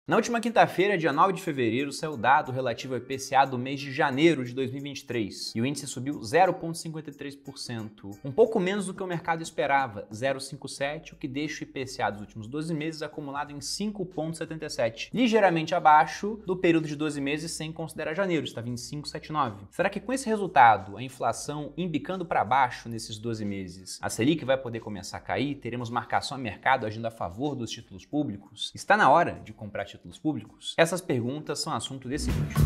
Na última quinta-feira, dia 9 de fevereiro, saiu o dado relativo ao IPCA do mês de janeiro de 2023 e o índice subiu 0,53%, um pouco menos do que o mercado esperava, 0,57%, o que deixa o IPCA dos últimos 12 meses acumulado em 5,77%, ligeiramente abaixo do período de 12 meses sem considerar janeiro, estava em 5,79%. Será que com esse resultado, a inflação embicando para baixo nesses 12 meses, a Selic vai poder começar a cair? Teremos marcação a mercado agindo a favor dos títulos públicos? Está na hora de comprar títulos públicos? Essas perguntas são assunto desse vídeo.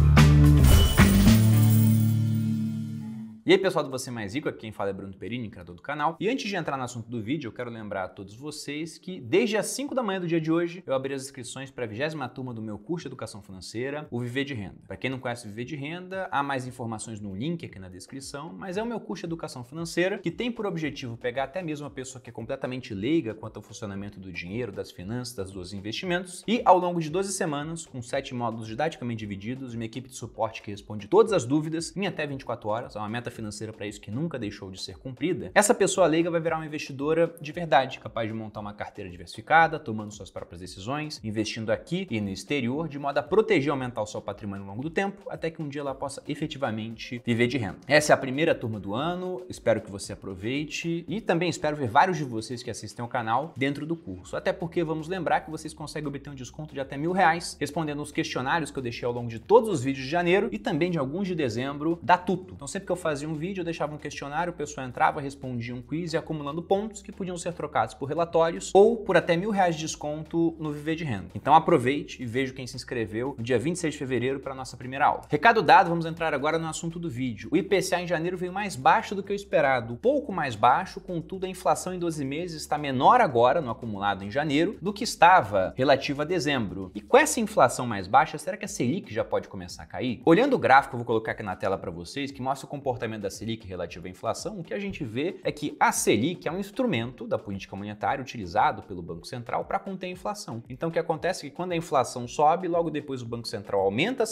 E aí pessoal do Você Mais Rico, aqui quem fala é Bruno Perini, criador do canal. E antes de entrar no assunto do vídeo, eu quero lembrar a todos vocês que desde as 5 da manhã do dia de hoje, eu abri as inscrições para a 20ª turma do meu curso de Educação Financeira, o Viver de Renda. Para quem não conhece o Viver de Renda, há mais informações no link aqui na descrição, mas é o meu curso de Educação Financeira que tem por objetivo pegar até mesmo uma pessoa que é completamente leiga quanto ao funcionamento do dinheiro, das finanças, dos investimentos e ao longo de 12 semanas, com 7 módulos didaticamente divididos, uma equipe de suporte que responde todas as dúvidas em até 24 horas, é uma meta financeira para isso que nunca deixou de ser cumprida, essa pessoa leiga vai virar uma investidora de verdade, capaz de montar uma carteira diversificada, tomando suas próprias decisões, investindo aqui e no exterior, de modo a proteger e aumentar o seu patrimônio ao longo do tempo, até que um dia ela possa efetivamente viver de renda. Essa é a primeira turma do ano, espero que você aproveite e também espero ver vários de vocês que assistem ao canal dentro do curso, até porque vamos lembrar que vocês conseguem obter um desconto de até R$1.000 respondendo os questionários que eu deixei ao longo de todos os vídeos de janeiro e também de alguns de dezembro da Tuto. Então sempre que eu fazia um vídeo, eu deixava um questionário, o pessoal entrava, respondia um quiz e acumulando pontos que podiam ser trocados por relatórios ou por até R$1.000 de desconto no Viver de Renda. Então aproveite e veja quem se inscreveu no dia 26 de fevereiro para a nossa primeira aula. Recado dado, vamos entrar agora no assunto do vídeo. O IPCA em janeiro veio mais baixo do que o esperado, pouco mais baixo, contudo a inflação em 12 meses está menor agora no acumulado em janeiro do que estava relativa a dezembro. E com essa inflação mais baixa, será que a Selic já pode começar a cair? Olhando o gráfico, eu vou colocar aqui na tela para vocês, que mostra o comportamento da Selic relativa à inflação, o que a gente vê é que a Selic é um instrumento da política monetária utilizado pelo Banco Central para conter a inflação. Então o que acontece é que quando a inflação sobe, logo depois o Banco Central aumenta a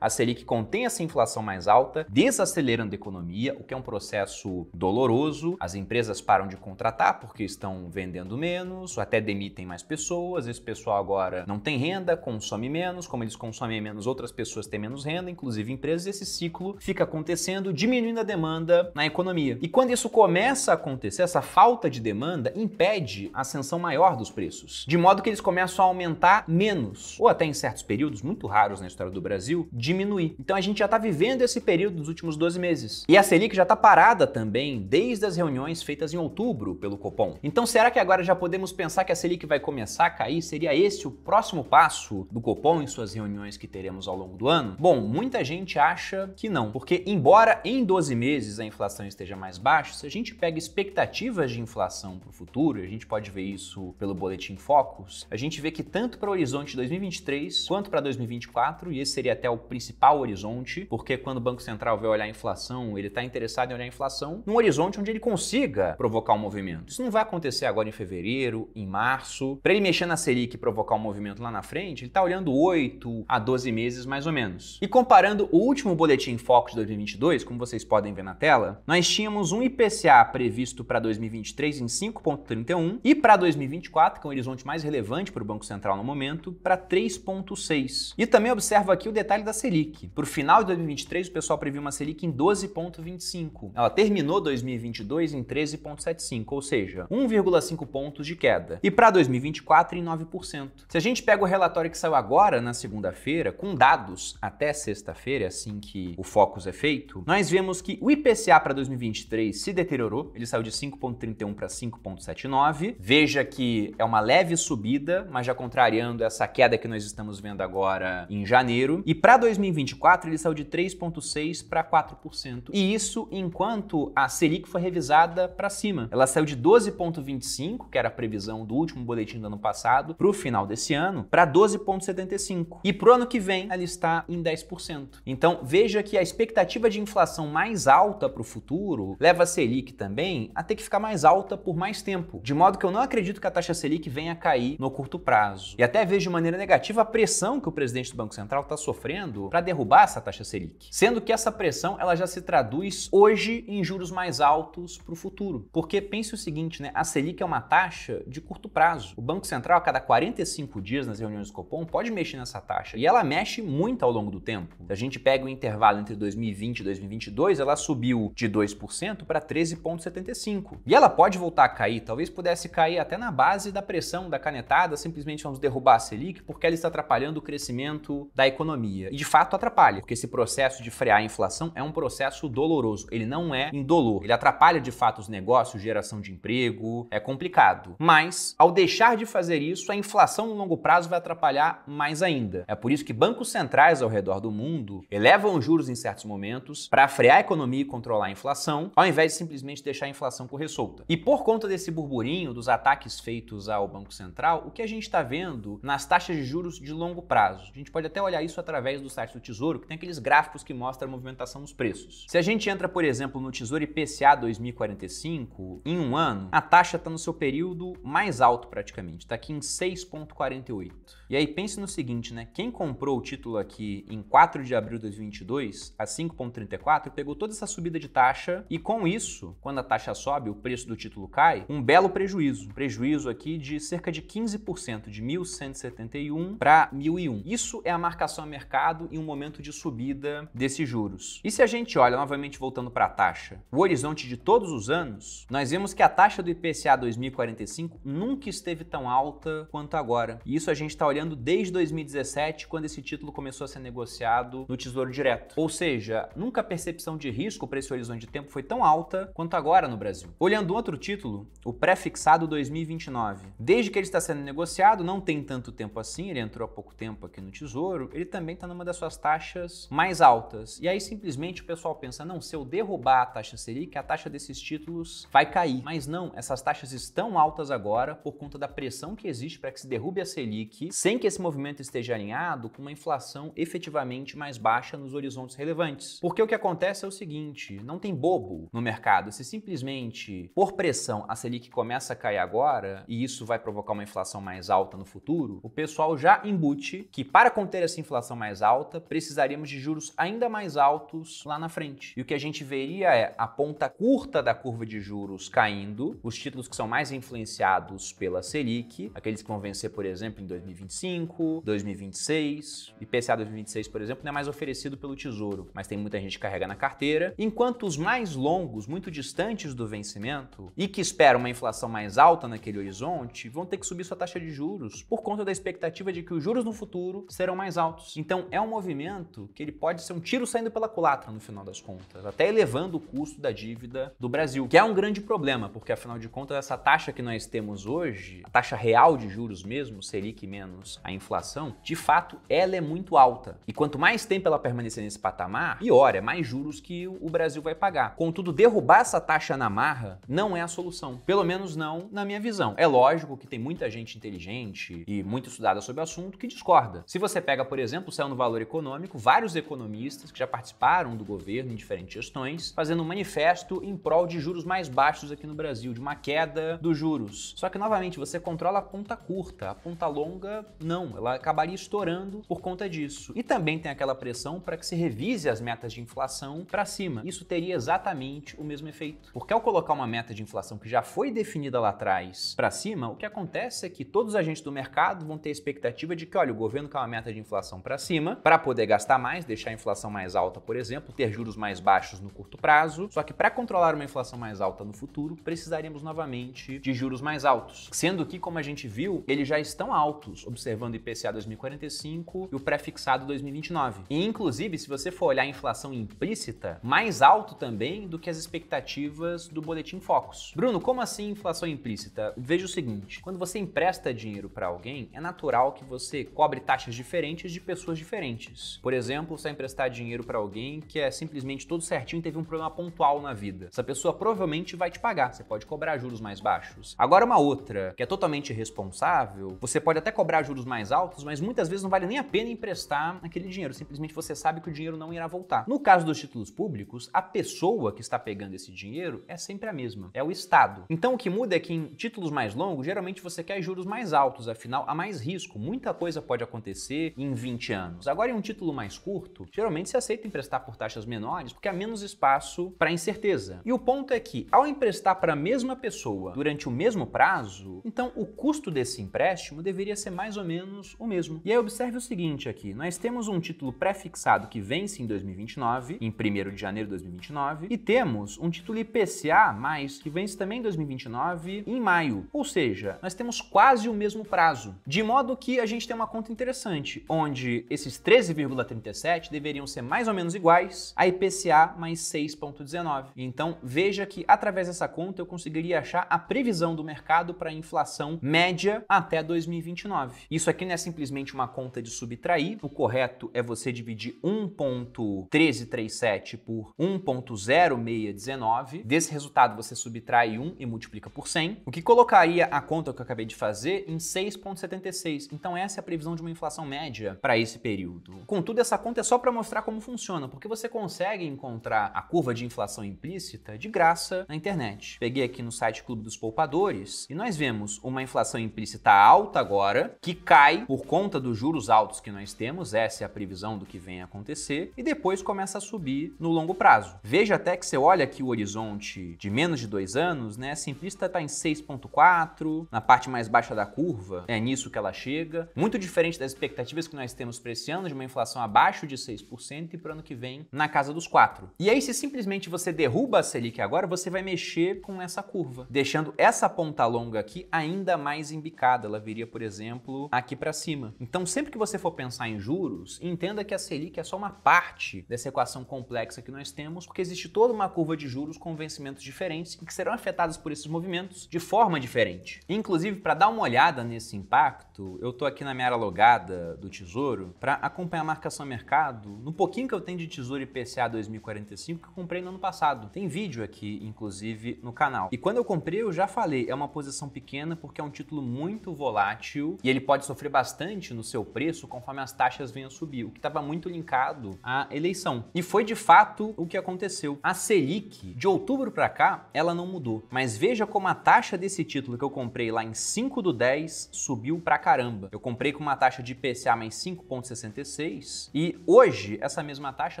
Selic contém essa inflação mais alta, desacelerando a economia, o que é um processo doloroso. As empresas param de contratar porque estão vendendo menos, ou até demitem mais pessoas, esse pessoal agora não tem renda, consome menos, como eles consomem menos, outras pessoas têm menos renda, inclusive empresas, esse ciclo fica acontecendo, diminuindo a demanda na economia. E quando isso começa a acontecer, essa falta de demanda impede a ascensão maior dos preços, de modo que eles começam a aumentar menos, ou até em certos períodos, muito raros na história do Brasil, diminuir. Então a gente já está vivendo esse período nos últimos 12 meses. E a Selic já está parada também desde as reuniões feitas em outubro pelo Copom. Então será que agora já podemos pensar que a Selic vai começar a cair? Seria esse o próximo passo do Copom em suas reuniões que teremos ao longo do ano? Bom, muita gente acha que não, porque embora em 12 meses a inflação esteja mais baixa, se a gente pega expectativas de inflação para o futuro, a gente pode ver isso pelo Boletim Focus, a gente vê que tanto para o horizonte de 2023 quanto para 2024, e esse seria até o principal horizonte, porque quando o Banco Central vai olhar a inflação, ele está interessado em olhar a inflação num horizonte onde ele consiga provocar um movimento. Isso não vai acontecer agora em fevereiro, em março. Para ele mexer na Selic e provocar um movimento lá na frente, ele está olhando 8 a 12 meses mais ou menos. E comparando o último Boletim Focus de 2022, como vocês podem ver na tela, nós tínhamos um IPCA previsto para 2023 em 5,31 e para 2024, que é o horizonte mais relevante para o Banco Central no momento, para 3,6. E também observa aqui o detalhe da Selic. Para o final de 2023, o pessoal previu uma Selic em 12,25. Ela terminou 2022 em 13,75, ou seja, 1,5 pontos de queda. E para 2024 em 9%. Se a gente pega o relatório que saiu agora, na segunda-feira, com dados até sexta-feira, assim que o Focus é feito, nós vemos que o IPCA para 2023 se deteriorou, ele saiu de 5,31 para 5,79. Veja que é uma leve subida, mas já contrariando essa queda que nós estamos vendo agora em janeiro. E para 2024 ele saiu de 3,6 para 4%. E isso enquanto a Selic foi revisada para cima. Ela saiu de 12,25, que era a previsão do último boletim do ano passado, para o final desse ano, para 12,75. E para o ano que vem ela está em 10%. Então veja que a expectativa de inflação mais mais alta para o futuro leva a Selic também a ter que ficar mais alta por mais tempo. De modo que eu não acredito que a taxa Selic venha a cair no curto prazo. E até vejo de maneira negativa a pressão que o presidente do Banco Central está sofrendo para derrubar essa taxa Selic. Sendo que essa pressão ela já se traduz hoje em juros mais altos para o futuro. Porque pense o seguinte, né? A Selic é uma taxa de curto prazo. O Banco Central, a cada 45 dias nas reuniões do Copom, pode mexer nessa taxa. E ela mexe muito ao longo do tempo. Se a gente pega o intervalo entre 2020 e 2022, ela subiu de 2% para 13,75%. E ela pode voltar a cair, talvez pudesse cair até na base da pressão da canetada, simplesmente vamos derrubar a Selic porque ela está atrapalhando o crescimento da economia. E de fato atrapalha, porque esse processo de frear a inflação é um processo doloroso. Ele não é indolor. Ele atrapalha de fato os negócios, geração de emprego, é complicado. Mas, ao deixar de fazer isso, a inflação no longo prazo vai atrapalhar mais ainda. É por isso que bancos centrais ao redor do mundo elevam os juros em certos momentos para frear a economia e controlar a inflação, ao invés de simplesmente deixar a inflação correr solta. E por conta desse burburinho, dos ataques feitos ao Banco Central, o que a gente está vendo nas taxas de juros de longo prazo? A gente pode até olhar isso através do site do Tesouro, que tem aqueles gráficos que mostram a movimentação dos preços. Se a gente entra, por exemplo, no Tesouro IPCA 2045, em um ano, a taxa está no seu período mais alto praticamente, está aqui em 6,48. E aí pense no seguinte, né? Quem comprou o título aqui em 4 de abril de 2022 a 5,34 pegou toda essa subida de taxa e com isso, quando a taxa sobe, o preço do título cai, um belo prejuízo. Prejuízo aqui de cerca de 15%, de 1.171 para 1.001. Isso é a marcação a mercado em um momento de subida desses juros. E se a gente olha, novamente voltando para a taxa, o horizonte de todos os anos, nós vemos que a taxa do IPCA 2045 nunca esteve tão alta quanto agora. E isso a gente está olhando desde 2017, quando esse título começou a ser negociado no Tesouro Direto. Ou seja, nunca a percepção de risco para esse horizonte de tempo foi tão alta quanto agora no Brasil. Olhando outro título, o pré-fixado 2029. Desde que ele está sendo negociado, não tem tanto tempo assim, ele entrou há pouco tempo aqui no Tesouro, ele também está numa das suas taxas mais altas. E aí simplesmente o pessoal pensa, não, se eu derrubar a taxa Selic, a taxa desses títulos vai cair. Mas não, essas taxas estão altas agora por conta da pressão que existe para que se derrube a Selic, sem que esse movimento esteja alinhado com uma inflação efetivamente mais baixa nos horizontes relevantes. Porque o que acontece é o seguinte, não tem bobo no mercado. Se simplesmente, por pressão, a Selic começa a cair agora, e isso vai provocar uma inflação mais alta no futuro, o pessoal já embute que para conter essa inflação mais alta, precisaríamos de juros ainda mais altos lá na frente. E o que a gente veria é a ponta curta da curva de juros caindo, os títulos que são mais influenciados pela Selic, aqueles que vão vencer, por exemplo, em 2025, 2026, IPCA 2026, por exemplo, não é mais oferecido pelo Tesouro, mas tem muita gente que carrega na carteira, enquanto os mais longos, muito distantes do vencimento e que esperam uma inflação mais alta naquele horizonte, vão ter que subir sua taxa de juros por conta da expectativa de que os juros no futuro serão mais altos. Então é um movimento que ele pode ser um tiro saindo pela culatra no final das contas, até elevando o custo da dívida do Brasil, que é um grande problema, porque afinal de contas essa taxa que nós temos hoje, a taxa real de juros mesmo, Selic menos a inflação, de fato ela é muito alta. E quanto mais tempo ela permanecer nesse patamar, pior, é mais juros que o Brasil vai pagar. Contudo, derrubar essa taxa na marra não é a solução, pelo menos não na minha visão. É lógico que tem muita gente inteligente e muito estudada sobre o assunto que discorda. Se você pega, por exemplo, saiu no Valor Econômico, vários economistas que já participaram do governo em diferentes gestões, fazendo um manifesto em prol de juros mais baixos aqui no Brasil, de uma queda dos juros. Só que, novamente, você controla a ponta curta, a ponta longa, não. Ela acabaria estourando por conta disso. E também tem aquela pressão para que se revise as metas de inflação para cima. Isso teria exatamente o mesmo efeito. Porque ao colocar uma meta de inflação que já foi definida lá atrás para cima, o que acontece é que todos os agentes do mercado vão ter a expectativa de que, olha, o governo quer uma meta de inflação para cima, para poder gastar mais, deixar a inflação mais alta, por exemplo, ter juros mais baixos no curto prazo. Só que para controlar uma inflação mais alta no futuro, precisaríamos novamente de juros mais altos. Sendo que, como a gente viu, eles já estão altos, observando o IPCA 2045 e o pré-fixado 2029. E, inclusive, se você for olhar a inflação implícita, mais alto também do que as expectativas do Boletim Focus. Bruno, como assim inflação implícita? Veja o seguinte, quando você empresta dinheiro para alguém, é natural que você cobre taxas diferentes de pessoas diferentes. Por exemplo, você vai emprestar dinheiro para alguém que é simplesmente todo certinho e teve um problema pontual na vida. Essa pessoa provavelmente vai te pagar, você pode cobrar juros mais baixos. Agora uma outra, que é totalmente irresponsável, você pode até cobrar juros juros mais altos, mas muitas vezes não vale nem a pena emprestar aquele dinheiro, simplesmente você sabe que o dinheiro não irá voltar. No caso dos títulos públicos, a pessoa que está pegando esse dinheiro é sempre a mesma, é o Estado. Então o que muda é que em títulos mais longos, geralmente você quer juros mais altos, afinal há mais risco, muita coisa pode acontecer em 20 anos. Agora em um título mais curto, geralmente se aceita emprestar por taxas menores porque há menos espaço para incerteza. E o ponto é que ao emprestar para a mesma pessoa durante o mesmo prazo, então o custo desse empréstimo deveria ser mais ou menos o mesmo. E aí observe o seguinte aqui, nós temos um título pré-fixado que vence em 2029, em 1º de janeiro de 2029, e temos um título IPCA+, que vence também em 2029, em maio. Ou seja, nós temos quase o mesmo prazo. De modo que a gente tem uma conta interessante, onde esses 13,37 deveriam ser mais ou menos iguais a IPCA mais 6,19. Então veja que através dessa conta eu conseguiria achar a previsão do mercado para a inflação média até 2029. Isso aqui não é simplesmente uma conta de subtrair, o correto é você dividir 1,1337 por 1,0619. Desse resultado você subtrai 1 e multiplica por 100, o que colocaria a conta que eu acabei de fazer em 6,76. Então essa é a previsão de uma inflação média para esse período. Contudo, essa conta é só para mostrar como funciona, porque você consegue encontrar a curva de inflação implícita de graça na internet. Peguei aqui no site Clube dos Poupadores e nós vemos uma inflação implícita alta agora, que cai por conta dos juros altos que nós temos, essa é a previsão do que vem a acontecer, e depois começa a subir no longo prazo. Veja até que você olha aqui o horizonte de menos de 2 anos, né? A simplista está em 6,4, na parte mais baixa da curva, é nisso que ela chega, muito diferente das expectativas que nós temos para esse ano, de uma inflação abaixo de 6% e para o ano que vem na casa dos 4. E aí, se simplesmente você derruba a Selic agora, você vai mexer com essa curva, deixando essa ponta longa aqui ainda mais embicada. Ela viria, por exemplo, aqui para cima. Então, sempre que você for pensar em juros, entenda que a Selic é só uma parte dessa equação complexa que nós temos, porque existe toda uma curva de juros com vencimentos diferentes e que serão afetados por esses movimentos de forma diferente. Inclusive, para dar uma olhada nesse impacto, eu tô aqui na minha área logada do Tesouro para acompanhar a marcação a mercado no pouquinho que eu tenho de Tesouro IPCA 2045 que eu comprei no ano passado. Tem vídeo aqui, inclusive, no canal. E quando eu comprei, eu já falei, é uma posição pequena porque é um título muito volátil e ele pode sofrer bastante no seu preço conforme as taxas venham a subir, o que estava muito linkado à eleição. E foi de fato o que aconteceu. A Selic, de outubro para cá, ela não mudou. Mas veja como a taxa desse título que eu comprei lá em 5/10 subiu pra caramba. Eu comprei com uma taxa de IPCA mais 5,66 e hoje essa mesma taxa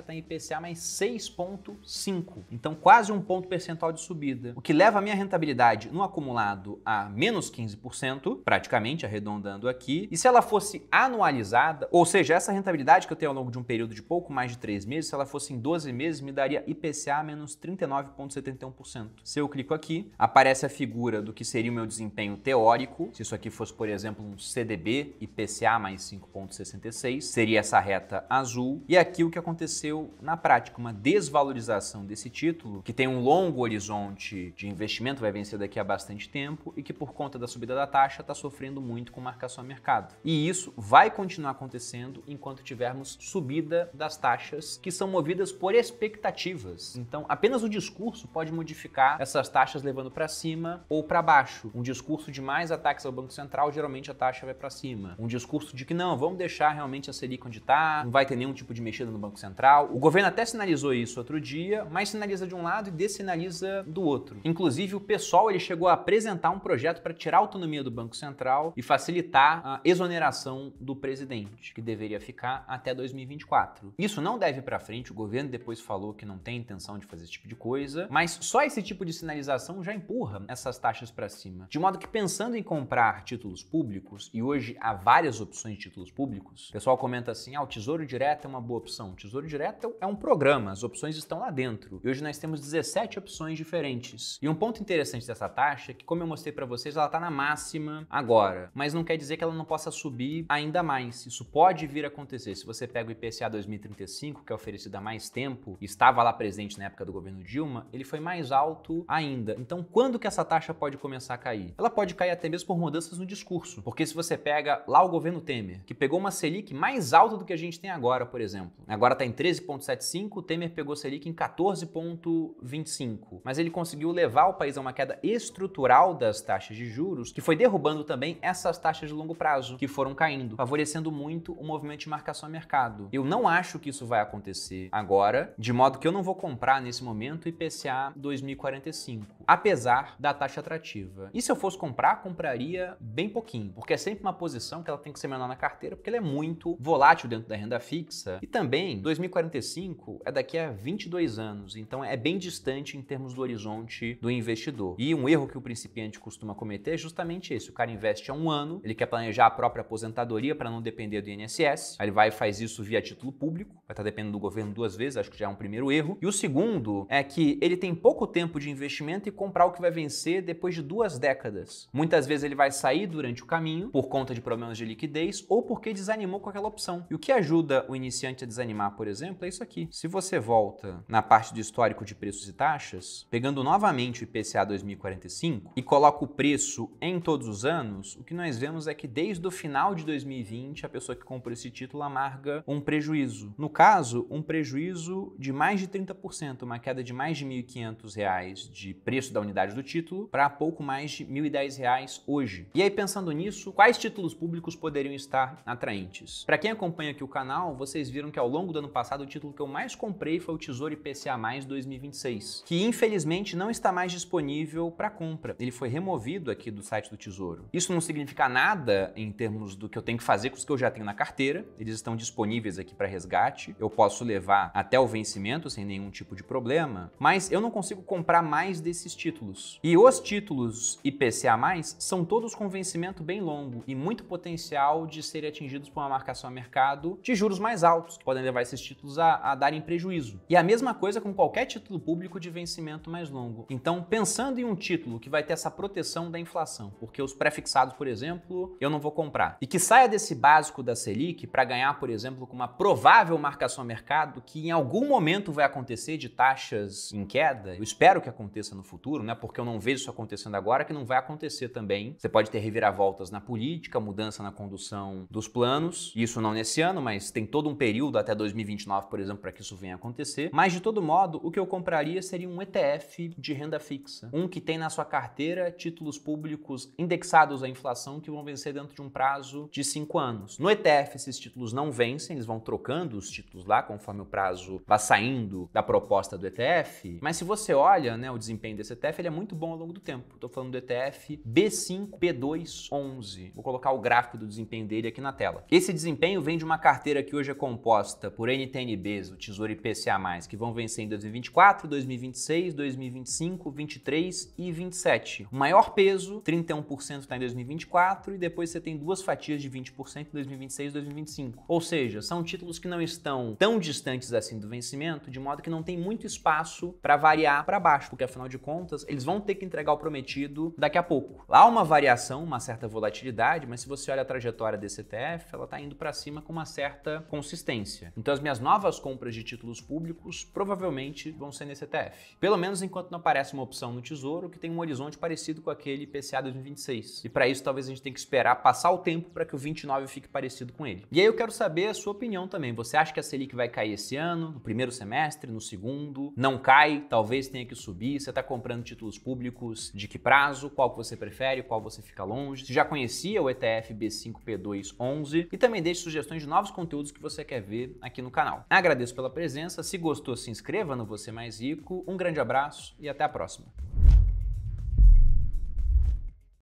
está em IPCA mais 6,5. Então quase um ponto percentual de subida, o que leva a minha rentabilidade no acumulado a menos 15%, praticamente arredondando aqui. E se ela fosse anualizada, ou seja, essa rentabilidade que eu tenho ao longo de um período de pouco mais de 3 meses, se ela fosse em 12 meses, me daria IPCA menos 39,71%. Se eu clico aqui, aparece a figura do que seria o meu desempenho teórico. Se isso aqui fosse, por exemplo, um CDB, IPCA mais 5,66, seria essa reta azul. E aqui o que aconteceu na prática, uma desvalorização desse título, que tem um longo horizonte de investimento, vai vencer daqui a bastante tempo, e que por conta da subida da taxa está sofrendo muito com marcação a mercado. E isso vai continuar acontecendo enquanto tivermos subida das taxas, que são movidas por expectativas. Então, apenas o discurso pode modificar essas taxas levando para cima ou para baixo. Um discurso de mais ataques ao Banco Central, geralmente a taxa vai para cima. Um discurso de que não, vamos deixar realmente a Selic onde está, não vai ter nenhum tipo de mexida no Banco Central. O governo até sinalizou isso outro dia, mas sinaliza de um lado e dessinaliza do outro. Inclusive, o PSOL ele chegou a apresentar um projeto para tirar a autonomia do Banco Central e facilitar a exoneração do presidente, que deveria ficar até 2024. Isso não deve ir para frente, o governo depois falou que não tem intenção de fazer esse tipo de coisa, mas só esse tipo de sinalização já empurra essas taxas para cima. De modo que, pensando em comprar títulos públicos, e hoje há várias opções de títulos públicos, o pessoal comenta assim, o Tesouro Direto é uma boa opção. O Tesouro Direto é um programa, as opções estão lá dentro. E hoje nós temos 17 opções diferentes. E um ponto interessante dessa taxa é que, como eu mostrei para vocês, ela está na máxima agora, mas não quer dizer que ela não possa subir ainda mais. Isso pode vir a acontecer. Se você pega o IPCA 2035, que é oferecido há mais tempo, e estava lá presente na época do governo Dilma, ele foi mais alto ainda. Então, quando que essa taxa pode começar a cair? Ela pode cair até mesmo por mudanças no discurso. Porque se você pega lá o governo Temer, que pegou uma Selic mais alta do que a gente tem agora, por exemplo. Agora está em 13,75, o Temer pegou Selic em 14,25. Mas ele conseguiu levar o país a uma queda estrutural das taxas de juros, que foi derrubando também essas taxas de longo prazo. prazo, que foram caindo, favorecendo muito o movimento de marcação a mercado. Eu não acho que isso vai acontecer agora, de modo que eu não vou comprar nesse momento o IPCA 2045, apesar da taxa atrativa. E se eu fosse comprar, compraria bem pouquinho, porque é sempre uma posição que ela tem que ser menor na carteira, porque ela é muito volátil dentro da renda fixa. E também, 2045 é daqui a 22 anos, então é bem distante em termos do horizonte do investidor. E um erro que o principiante costuma cometer é justamente esse: o cara investe há um ano, ele quer planejar a própria aposentadoria para não depender do INSS, aí ele vai e faz isso via título público, vai estar dependendo do governo 2 vezes, acho que já é um primeiro erro. E o segundo é que ele tem pouco tempo de investimento e comprar o que vai vencer depois de 2 décadas. Muitas vezes ele vai sair durante o caminho por conta de problemas de liquidez ou porque desanimou com aquela opção. E o que ajuda o iniciante a desanimar, por exemplo, é isso aqui. Se você volta na parte do histórico de preços e taxas, pegando novamente o IPCA 2045 e coloca o preço em todos os anos, o que nós vemos é que desde o final de 2020 a pessoa que comprou esse título amarga um prejuízo. No caso, um prejuízo de mais de 30%, uma queda de mais de R$ 1.500 de preço da unidade do título para pouco mais de R$ 1.010 hoje. E aí, pensando nisso, quais títulos públicos poderiam estar atraentes? Para quem acompanha aqui o canal, vocês viram que ao longo do ano passado o título que eu mais comprei foi o Tesouro IPCA+ 2026, que infelizmente não está mais disponível para compra. Ele foi removido aqui do site do Tesouro. Isso não significa nada em termos do que eu tenho que fazer com os que eu já tenho na carteira. Eles estão disponíveis aqui para resgate. Eu posso levar até o vencimento sem nenhum tipo de problema, mas eu não consigo comprar mais desses títulos. E os títulos IPCA+, são todos com vencimento bem longo e muito potencial de serem atingidos por uma marcação a mercado de juros mais altos, que podem levar esses títulos a darem prejuízo. E a mesma coisa com qualquer título público de vencimento mais longo. Então, pensando em um título que vai ter essa proteção da inflação, porque os prefixados, por exemplo, eu não vou comprar, e que saia desse básico da Selic para ganhar, por exemplo, com uma provável marcação a mercado que em algum momento vai acontecer de taxas em queda, eu espero que aconteça no futuro, né? Porque eu não vejo isso acontecendo agora, que não vai acontecer também. Você pode ter reviravoltas na política, mudança na condução dos planos, isso não nesse ano, mas tem todo um período até 2029, por exemplo, para que isso venha a acontecer. Mas de todo modo, o que eu compraria seria um ETF de renda fixa, um que tem na sua carteira títulos públicos indexados à inflação que vão vencer dentro de um prazo de 5 anos. No ETF, esses títulos não vencem, eles vão trocando os títulos lá conforme o prazo vai saindo da proposta do ETF, mas se você olha, né, o desempenho desse ETF, ele é muito bom ao longo do tempo. Estou falando do ETF B5P211. Vou colocar o gráfico do desempenho dele aqui na tela. Esse desempenho vem de uma carteira que hoje é composta por NTNBs, o Tesouro IPCA+, que vão vencer em 2024, 2026, 2025, 23 e 27. O maior peso, 31%, está em 2024 e depois você tem 2 fatias de 20% em 2026 e 2025. Ou seja, são títulos que não estão tão distantes assim do vencimento, de modo que não tem muito espaço para variar para baixo, porque afinal de contas, eles vão ter que entregar o prometido daqui a pouco. Lá há uma variação, uma certa volatilidade, mas se você olha a trajetória desse ETF, ela está indo para cima com uma certa consistência. Então as minhas novas compras de títulos públicos provavelmente vão ser nesse ETF. Pelo menos enquanto não aparece uma opção no Tesouro que tem um horizonte parecido com aquele IPCA 2026. E para isso talvez a gente tenha que esperar passar o tempo para que o 29 fique parecido com ele. E aí eu quero saber a sua opinião também. Você acha que a Selic vai cair esse ano, no primeiro semestre, no segundo? Não cai, talvez tenha que subir. Você está comprando títulos públicos de que prazo? Qual que você prefere? Qual você fica longe? Você já conhecia o ETF B5P211? E também deixe sugestões de novos conteúdos que você quer ver aqui no canal. Agradeço pela presença. Se gostou, se inscreva no Você Mais Rico. Um grande abraço e até a próxima.